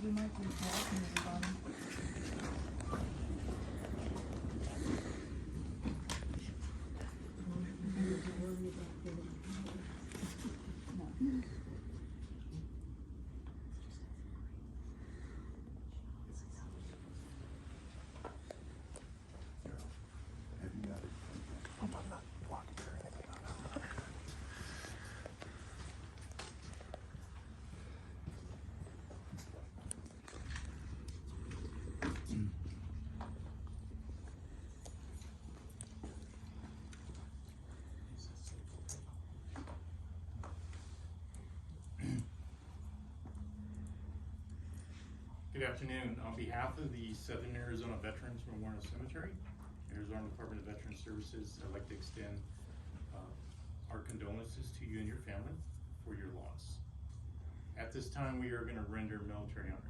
we might be walking everybody. Good afternoon. On behalf of the Southern Arizona Veterans Memorial Cemetery, Arizona Department of Veteran Services, I'd like to extend our condolences to you and your family for your loss. At this time, we are going to render military honors.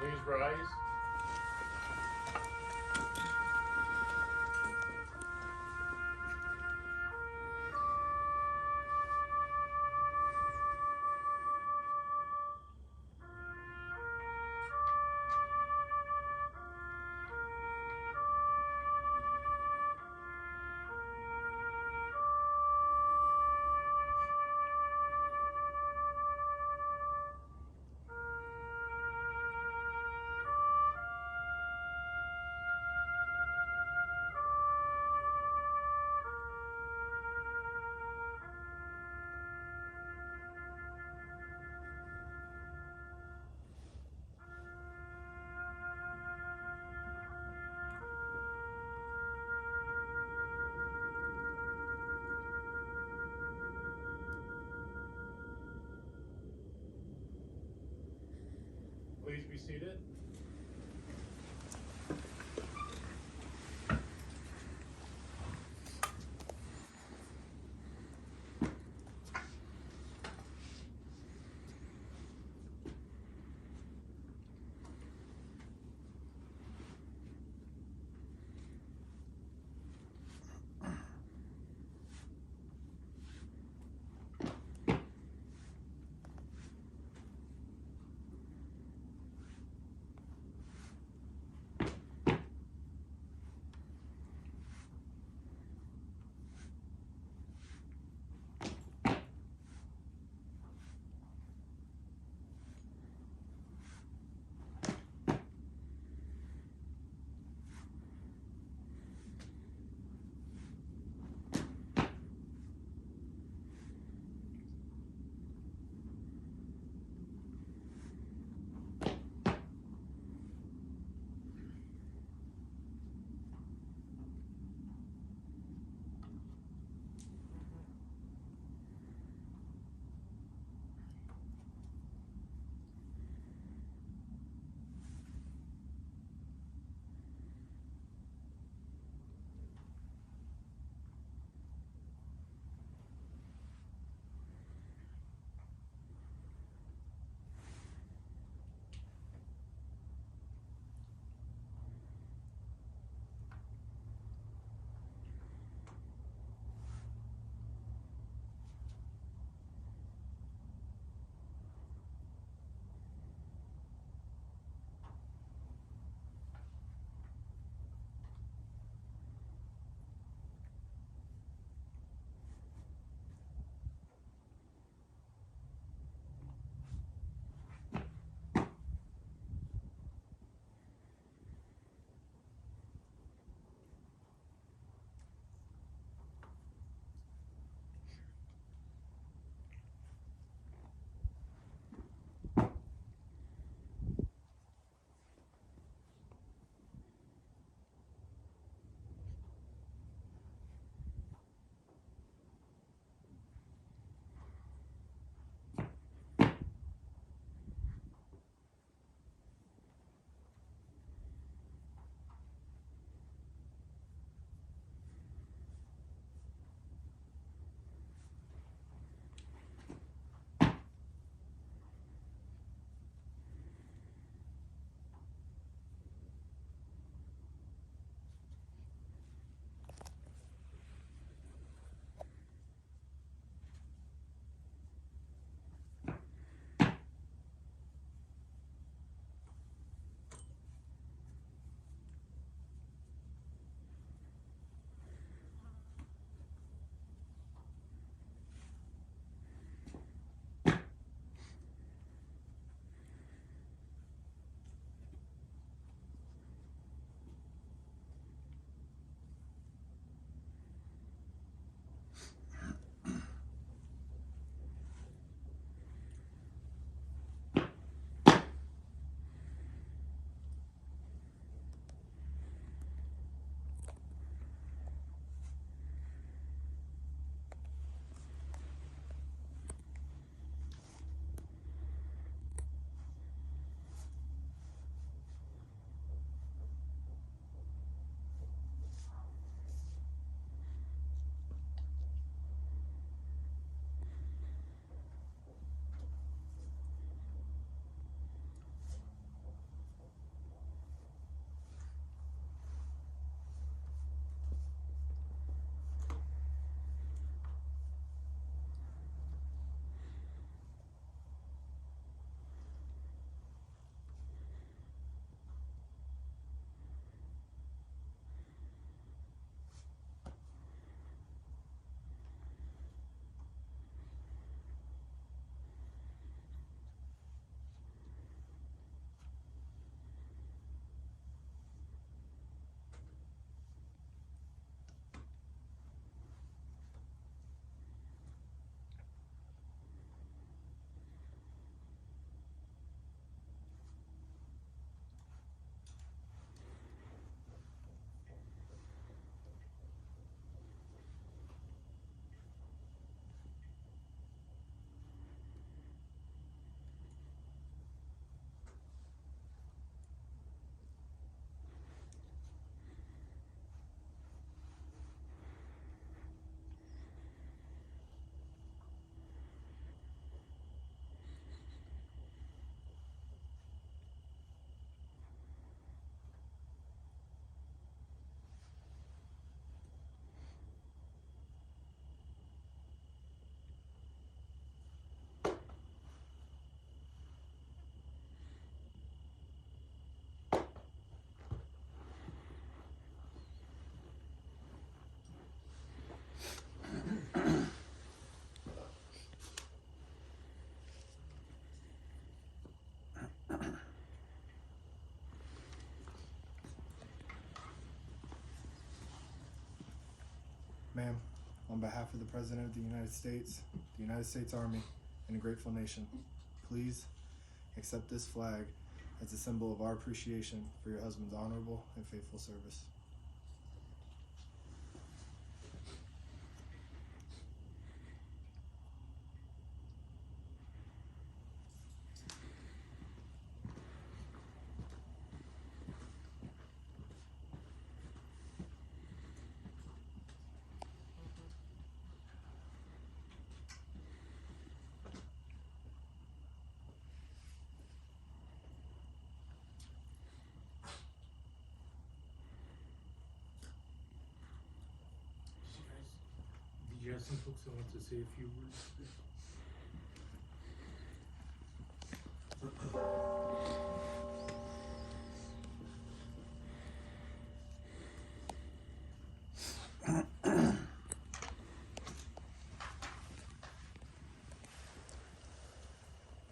Please rise. Please be seated. Ma'am, on behalf of the President of the United States Army, and a grateful nation, please accept this flag as a symbol of our appreciation for your husband's honorable and faithful service. Did you have some folks that want to say a few words?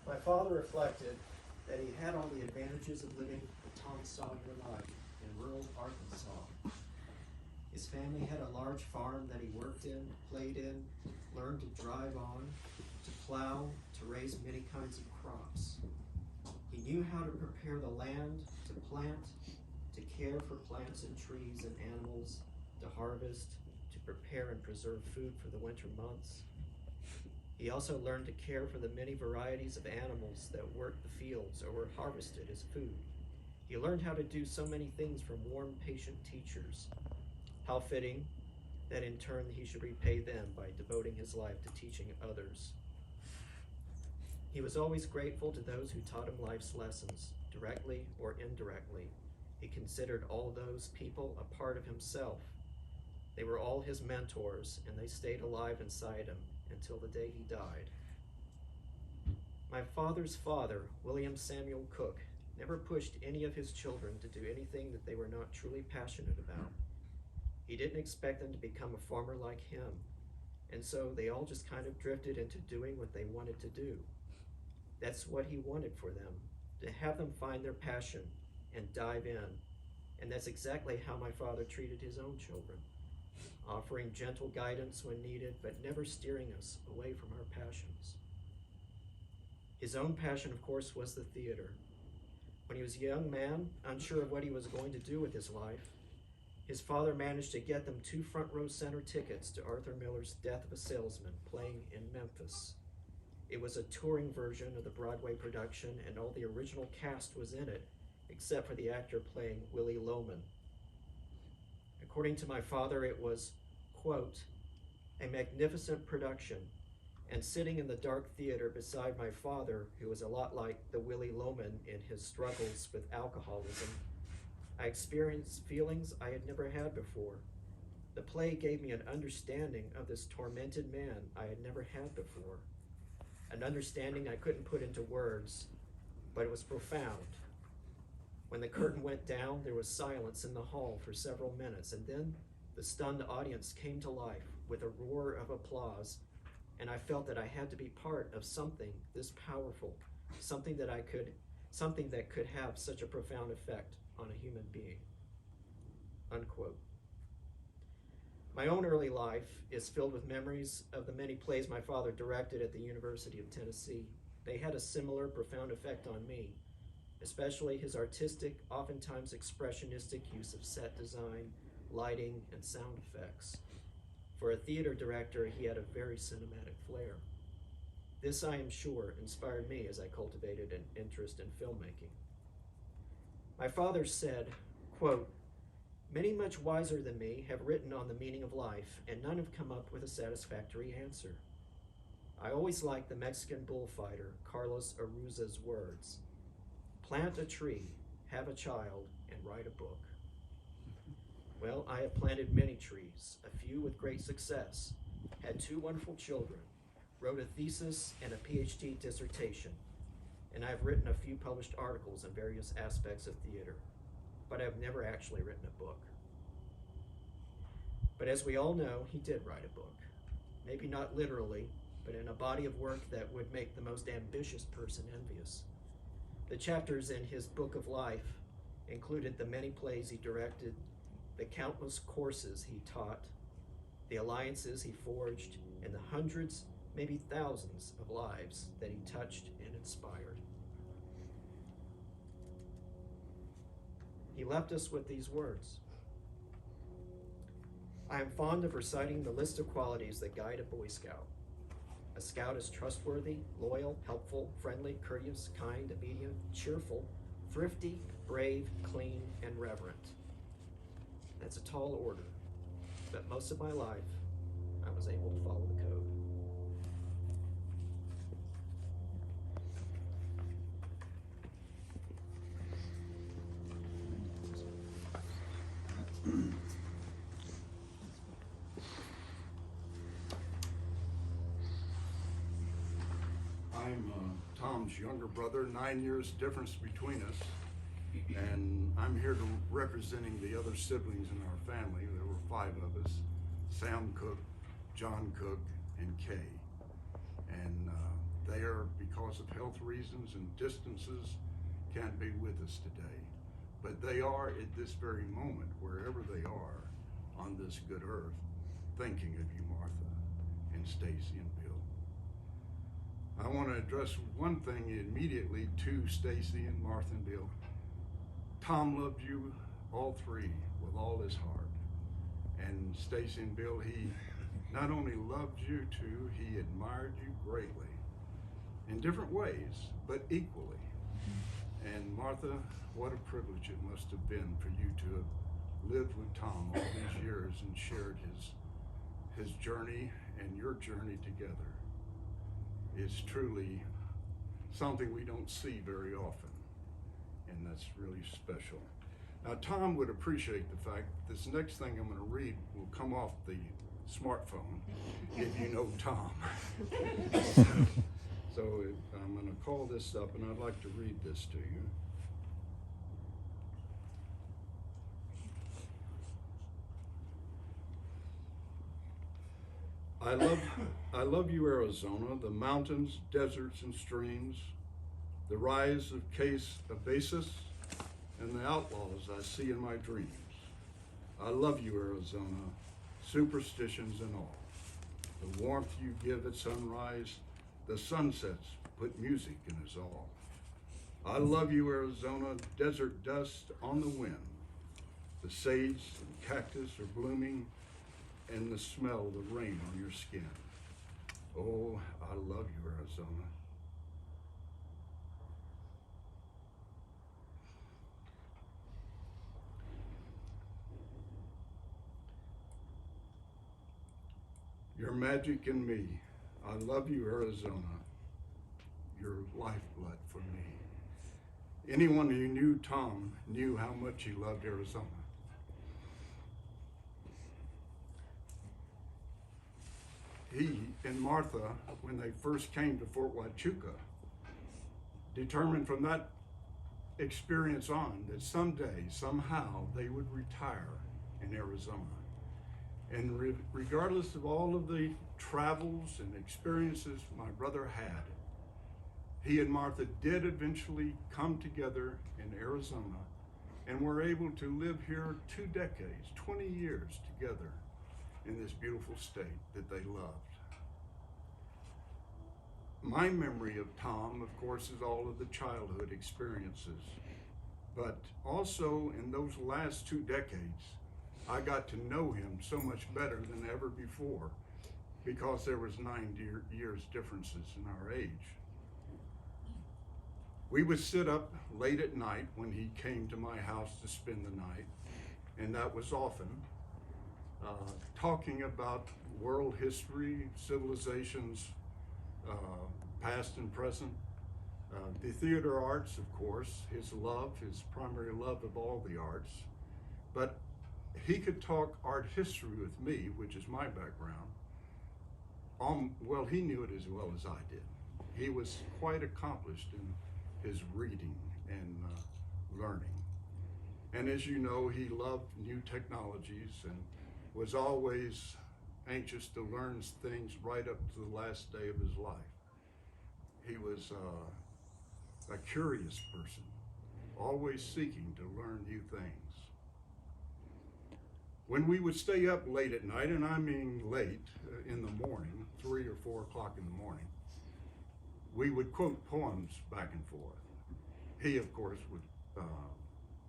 My father reflected that he had all the advantages of living a Tom Sawyer life in rural Arkansas. His family had a large farm that he worked in, played in, learned to drive on, to plow, to raise many kinds of crops. He knew how to prepare the land, to plant, to care for plants and trees and animals, to harvest, to prepare and preserve food for the winter months. He also learned to care for the many varieties of animals that worked the fields or were harvested as food. He learned how to do so many things from warm, patient teachers. How fitting that in turn he should repay them by devoting his life to teaching others. He was always grateful to those who taught him life's lessons, directly or indirectly. He considered all those people a part of himself. They were all his mentors, and they stayed alive inside him until the day he died. My father's father, William Samuel Cooke, never pushed any of his children to do anything that they were not truly passionate about. He didn't expect them to become a farmer like him, and so they all just kind of drifted into doing what they wanted to do. That's what he wanted for them, to have them find their passion and dive in. And that's exactly how my father treated his own children, offering gentle guidance when needed, but never steering us away from our passions. His own passion, of course, was the theater. When he was a young man, unsure of what he was going to do with his life, his father managed to get them 2 front-row center tickets to Arthur Miller's Death of a Salesman, playing in Memphis. It was a touring version of the Broadway production, and all the original cast was in it, except for the actor playing Willie Loman. According to my father, it was, quote, a magnificent production, and sitting in the dark theater beside my father, who was a lot like the Willie Loman in his struggles with alcoholism, I experienced feelings I had never had before. The play gave me an understanding of this tormented man I had never had before. An understanding I couldn't put into words, but it was profound. When the curtain went down, there was silence in the hall for several minutes, and then the stunned audience came to life with a roar of applause, and I felt that I had to be part of something this powerful, something that could have such a profound effect on a human being, unquote. My own early life is filled with memories of the many plays my father directed at the University of Tennessee. They had a similar profound effect on me, especially his artistic, oftentimes expressionistic use of set design, lighting, and sound effects. For a theater director, he had a very cinematic flair. This, I am sure, inspired me as I cultivated an interest in filmmaking. My father said, quote, many much wiser than me have written on the meaning of life, and none have come up with a satisfactory answer. I always liked the Mexican bullfighter, Carlos Aruza's words, plant a tree, have a child, and write a book. Well, I have planted many trees, a few with great success, had 2 wonderful children, wrote a thesis and a PhD dissertation, and I have written a few published articles on various aspects of theater, but I have never actually written a book. But as we all know, he did write a book. Maybe not literally, but in a body of work that would make the most ambitious person envious. The chapters in his book of life included the many plays he directed, the countless courses he taught, the alliances he forged, and the hundreds, maybe thousands of lives that he touched and inspired. He left us with these words: I am fond of reciting the list of qualities that guide a Boy Scout. A Scout is trustworthy, loyal, helpful, friendly, courteous, kind, obedient, cheerful, thrifty, brave, clean, and reverent. That's a tall order, but most of my life, I was able to follow the code. I'm Tom's younger brother, 9 years difference between us, and I'm here representing the other siblings in our family. There were 5 of us: Sam Cooke, John Cooke, and Kay. And they are, because of health reasons and distances, can't be with us today. But they are at this very moment, wherever they are on this good earth, thinking of you, Martha, and Stacy, and Bill. I want to address one thing immediately to Stacy and Martha and Bill. Tom loved you, all 3, with all his heart. And Stacy and Bill, he not only loved you too, he admired you greatly in different ways, but equally. And Martha, what a privilege it must have been for you to have lived with Tom all these years and shared his journey and your journey together. It's truly something we don't see very often, and that's really special. Now, Tom would appreciate the fact that this next thing I'm going to read will come off the smartphone, if you know Tom. So I'm going to call this up, and I'd like to read this to you. I love you, Arizona, the mountains, deserts, and streams, the rise of Case Oasis, and the outlaws I see in my dreams. I love you, Arizona, superstitions and all. The warmth you give at sunrise, the sunsets put music in us all. I love you, Arizona, desert dust on the wind. The sage and cactus are blooming, and the smell of the rain on your skin. Oh, I love you, Arizona. Your magic in me. I love you, Arizona. Your lifeblood for me. Anyone who knew Tom knew how much he loved Arizona. He and Martha, when they first came to Fort Huachuca, determined from that experience on that someday, somehow, they would retire in Arizona. And regardless of all of the travels and experiences my brother had, he and Martha did eventually come together in Arizona and were able to live here 2 decades, 20 years together in this beautiful state that they loved. My memory of Tom, of course, is all of the childhood experiences, but also in those last 2 decades, I got to know him so much better than ever before because there was 9 years differences in our age. We would sit up late at night when he came to my house to spend the night, and that was often, talking about world history, civilizations, past and present, the theater arts, of course, his primary love of all the arts, but he could talk art history with me, which is my background. Well, he knew it as well as I did. He was quite accomplished in his reading and learning. And as you know, he loved new technologies and was always anxious to learn things right up to the last day of his life. He was a curious person, always seeking to learn new things. When we would stay up late at night, and I mean late in the morning, 3 or 4 o'clock in the morning, we would quote poems back and forth. He, of course, would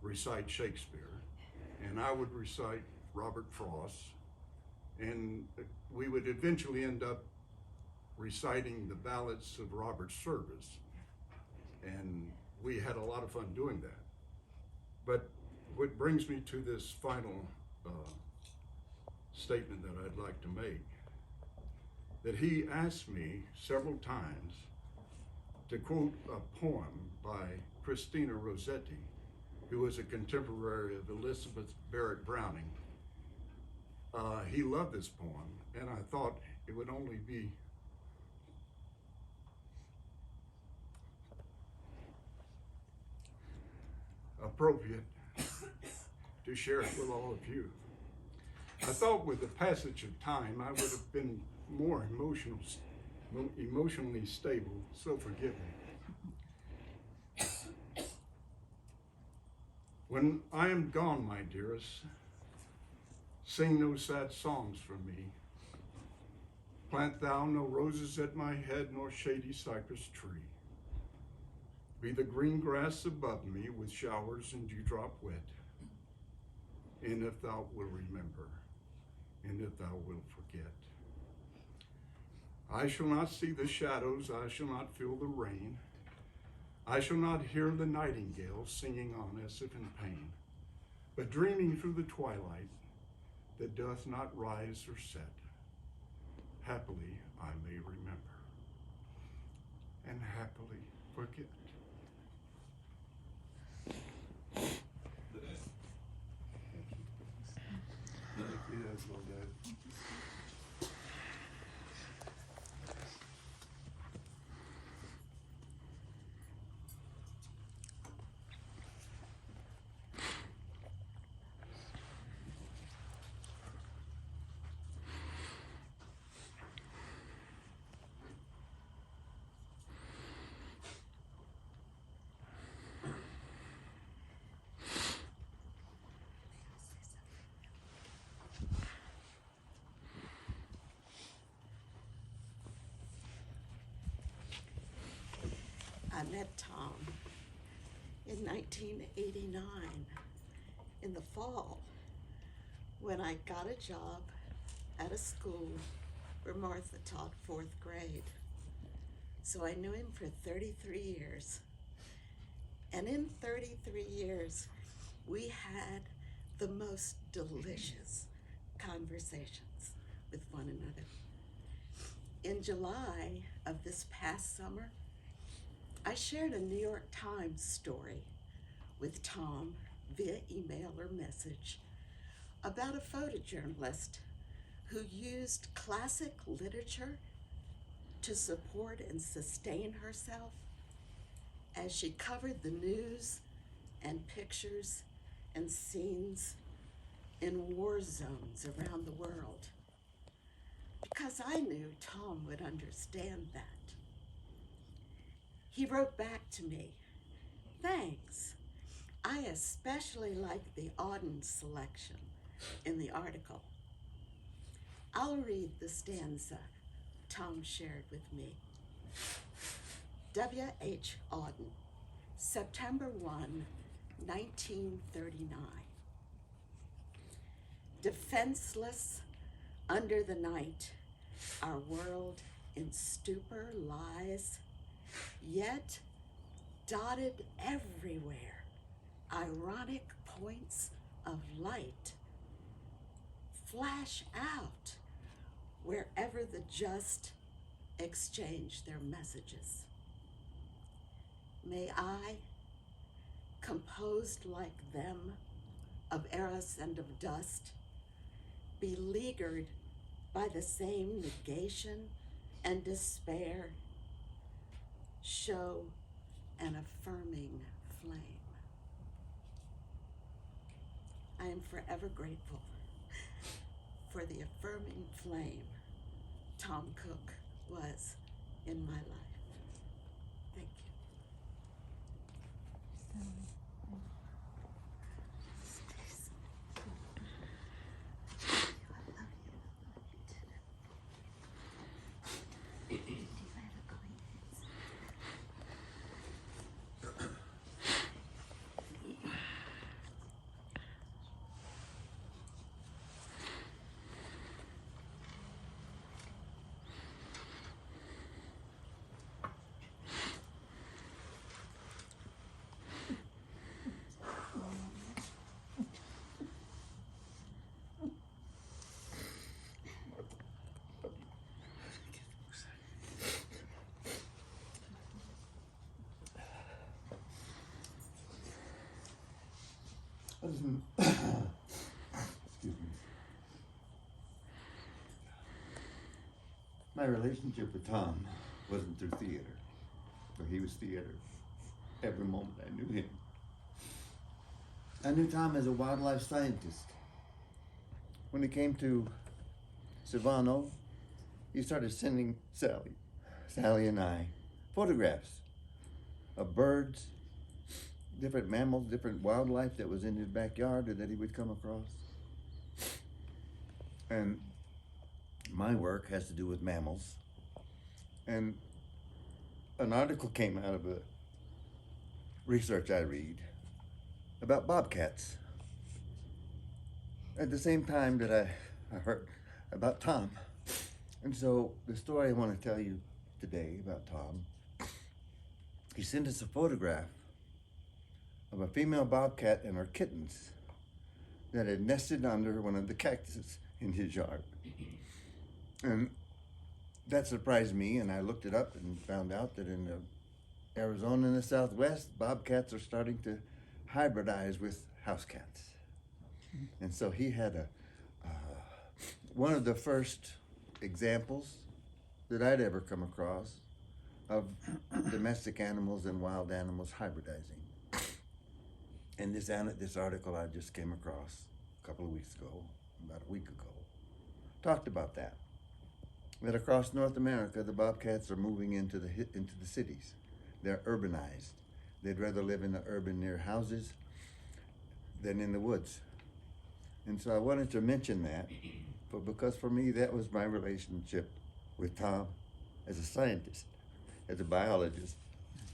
recite Shakespeare, and I would recite Robert Frost, and we would eventually end up reciting the ballads of Robert Service, and we had a lot of fun doing that. But what brings me to this final statement that I'd like to make, that he asked me several times to quote a poem by Christina Rossetti, who was a contemporary of Elizabeth Barrett Browning. He loved this poem, and I thought it would only be appropriate to share it with all of you. I thought with the passage of time, I would have been more emotionally stable, so forgive me. When I am gone, my dearest, sing no sad songs for me. Plant thou no roses at my head, nor shady cypress tree. Be the green grass above me with showers and dewdrop wet. And if thou wilt remember, and if thou wilt forget. I shall not see the shadows, I shall not feel the rain. I shall not hear the nightingale singing on as if in pain, but dreaming through the twilight that doth not rise or set. Happily I may remember, and happily forget. That's well good. I met Tom in 1989 in the fall when I got a job at a school where Martha taught 4th grade. So I knew him for 33 years. And in 33 years, we had the most delicious conversations with one another. In July of this past summer, I shared a New York Times story with Tom via email or message about a photojournalist who used classic literature to support and sustain herself as she covered the news and pictures and scenes in war zones around the world. Because I knew Tom would understand that. He wrote back to me, "Thanks. I especially like the Auden selection in the article." I'll read the stanza Tom shared with me. W.H. Auden, September 1, 1939. Defenseless under the night, our world in stupor lies, yet dotted everywhere, ironic points of light flash out wherever the just exchange their messages. May I, composed like them, of eros and of dust, beleaguered by the same negation and despair, show an affirming flame. I am forever grateful for the affirming flame Tom Cooke was in my life. Thank you. Excuse me. My relationship with Tom wasn't through theater, but he was theater every moment I knew him. I knew Tom as a wildlife scientist. When it came to Savano, he started sending Sally and I, photographs of birds, different mammals, different wildlife that was in his backyard or that he would come across. And my work has to do with mammals. And an article came out of a research I read about bobcats. At the same time that I heard about Tom. And so the story I want to tell you today about Tom, he sent us a photograph of a female bobcat and her kittens that had nested under one of the cactuses in his yard. And that surprised me, and I looked it up and found out that in Arizona and the Southwest, bobcats are starting to hybridize with house cats. And so he had one of the first examples that I'd ever come across of domestic animals and wild animals hybridizing. And this article I just came across a couple of weeks ago, about a week ago, talked about that across North America, the bobcats are moving into the cities. They're urbanized. They'd rather live in the urban near houses than in the woods. And so I wanted to mention that, but because for me, that was my relationship with Tom as a scientist, as a biologist,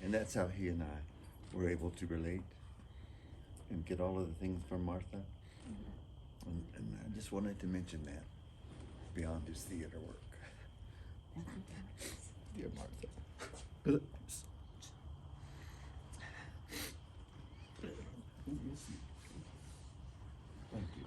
and that's how he and I were able to relate and get all of the things from Martha. And I just wanted to mention that beyond his theater work. Dear Martha. Thank you.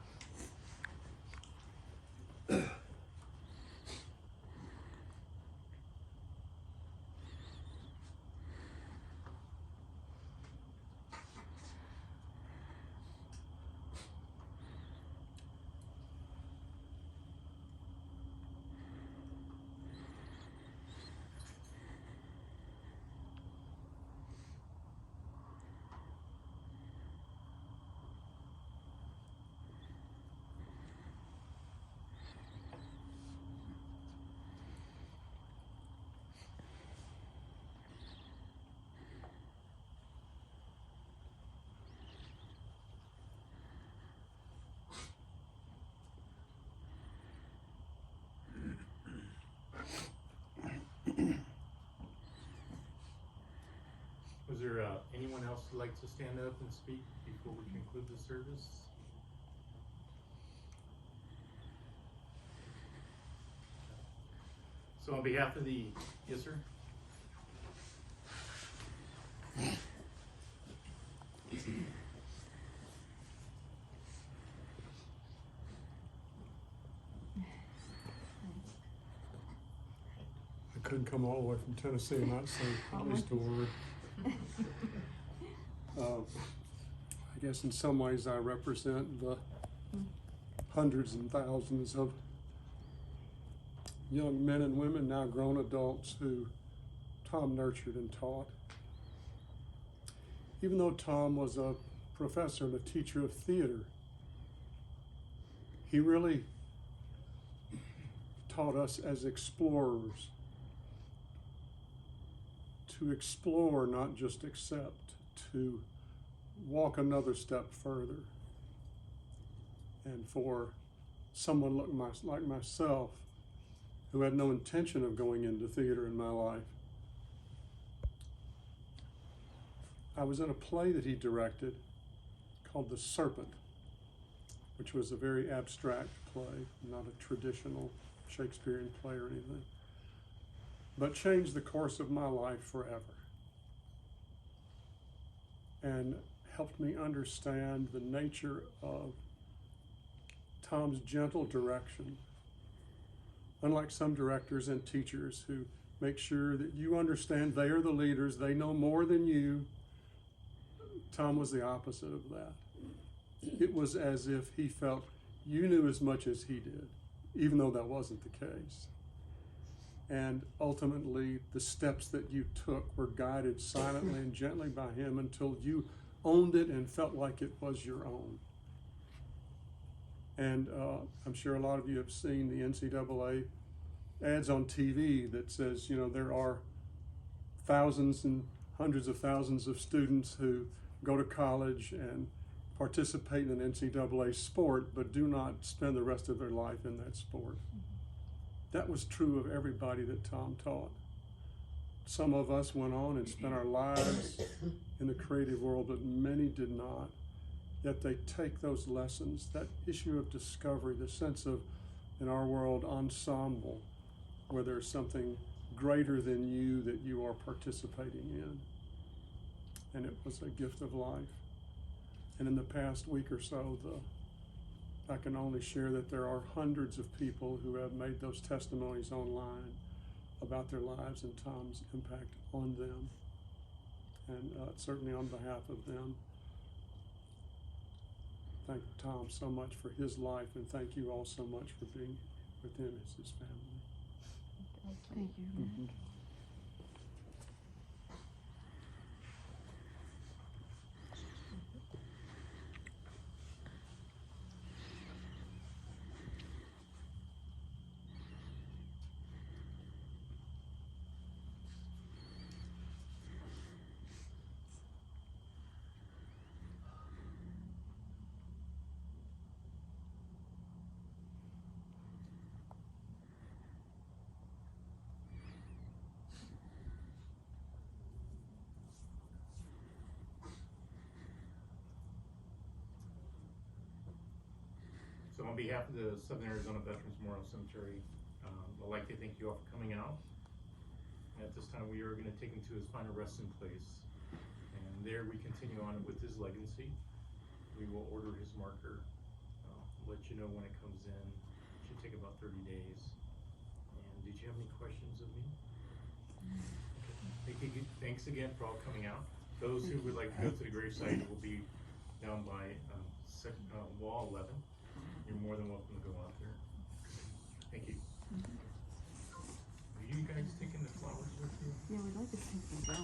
Was there anyone else who'd like to stand up and speak before we conclude the service? So on behalf of the, yes, sir? I couldn't come all the way from Tennessee and not say at least a word. I guess in some ways I represent the hundreds and thousands of young men and women, now grown adults, who Tom nurtured and taught. Even though Tom was a professor and a teacher of theater, he really taught us as explorers to explore, not just accept, to walk another step further. And for someone like myself, who had no intention of going into theater in my life, I was in a play that he directed called The Serpent, which was a very abstract play, not a traditional Shakespearean play or anything, but changed the course of my life forever and helped me understand the nature of Tom's gentle direction. Unlike some directors and teachers who make sure that you understand they are the leaders, they know more than you, Tom was the opposite of that. it was as if he felt you knew as much as he did, even though that wasn't the case. And ultimately, the steps that you took were guided silently and gently by him until you owned it and felt like it was your own. And I'm sure a lot of you have seen the NCAA ads on TV that says, you know, there are thousands and hundreds of thousands of students who go to college and participate in an NCAA sport, but do not spend the rest of their life in that sport. That was true of everybody that Tom taught. Some of us went on and spent our lives in the creative world, but many did not. Yet they take those lessons, that issue of discovery, the sense of, in our world, ensemble, where there's something greater than you that you are participating in. And it was a gift of life. And in the past week or so, I can only share that there are hundreds of people who have made those testimonies online about their lives and Tom's impact on them. And certainly on behalf of them, thank Tom so much for his life, and thank you all so much for being with him as his family. Thank you. So on behalf of the Southern Arizona Veterans Memorial Cemetery, I'd like to thank you all for coming out. At this time, we are going to take him to his final resting place. And there we continue on with his legacy. We will order his marker, let you know when it comes in. It should take about 30 days. And did you have any questions of me? Okay. Thanks again for all coming out. Those who would like to go to the gravesite will be down by wall 11. You're more than welcome to go out there. Thank you. Are you guys taking the flowers with you? Yeah, we'd like to take them down.